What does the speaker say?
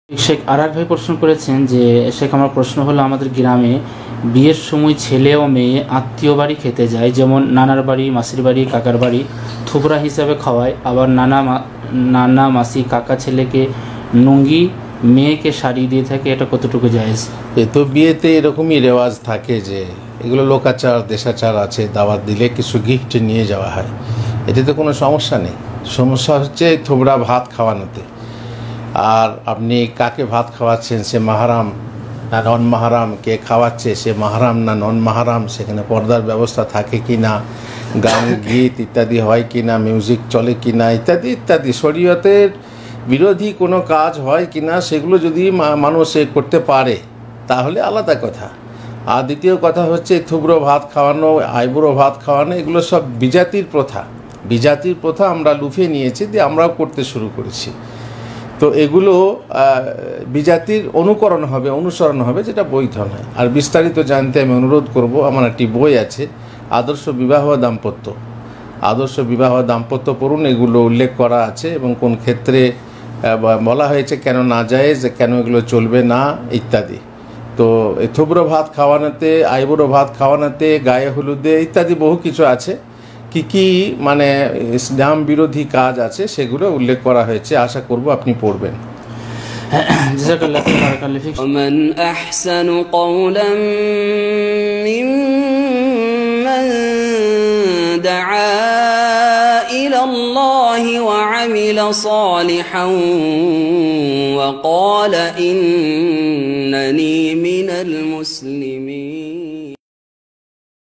শেখ আরাক ভাই প্রশ্ন করেছেন যে শেখ আমার প্রশ্ন হলো আমাদের গ্রামে বিয়ের সময় ছেলে ও মেয়ে আত্মীয় বাড়ি খেতে যায়, যেমন নানার বাড়ি, মাসির বাড়ি, কাকার বাড়ি, থুবরা হিসাবে খাওয়ায়। আবার নানা মাসি কাকা ছেলেকে লুঙ্গি, মেয়েকে শাড়ি দিয়ে থাকে, এটা কতটুকু জায়েজ? এ তো বিয়েতে এরকমই রেওয়াজ থাকে যে এগুলো লোকাচার দেশাচার আছে, দাওয়াত দিলে কিছু গিফট নিয়ে যাওয়া হয়, এতে তো কোনো সমস্যা নেই। সমস্যা হচ্ছে থোবরা ভাত খাওয়ানোতে। আর আপনি কাকে ভাত খাওয়াচ্ছেন, সে মাহারাম না নন মাহারাম, কে খাওয়াচ্ছে সে মাহারাম না নন মাহারাম, সেখানে পর্দার ব্যবস্থা থাকে কি না, গান গীত ইত্যাদি হয় কি না, মিউজিক চলে কি না, ইত্যাদি ইত্যাদি শরীয়তের বিরোধী কোনো কাজ হয় কি না, সেগুলো যদি মানুষ করতে পারে তাহলে আলাদা কথা। আর দ্বিতীয় কথা হচ্ছে থুবড়ো ভাত খাওয়ানো, আইবুড়ো ভাত খাওয়ানো, এগুলো সব বিজাতির প্রথা। বিজাতির প্রথা আমরা লুফে নিয়েছি, দিয়ে আমরাও করতে শুরু করেছি। তো এগুলো বিজাতির অনুকরণ হবে, অনুসরণ হবে, যেটা বৈধ নয়। আর বিস্তারিত জানতে আমি অনুরোধ করব, আমার একটি বই আছে আদর্শ বিবাহ দাম্পত্য। আদর্শ বিবাহ দাম্পত্য পড়ুন, এগুলো উল্লেখ করা আছে এবং কোন ক্ষেত্রে বলা হয়েছে কেন না জায়েজ, কেন এগুলো চলবে না ইত্যাদি। তো থুবড়ো ভাত খাওয়ানোতে, আইবুড়ো ভাত খাওয়ানোতে, গায়ে হলুদে ইত্যাদি বহু কিছু আছে। কি কি মানে ইসলাম বিরোধী কাজ আছে সেগুলো উল্লেখ করা হয়েছে, আশা করব আপনি পড়বেন। ومن أحسن قولا ممن دعا إلى الله وعمل صالحا وقال إنني من المسلمين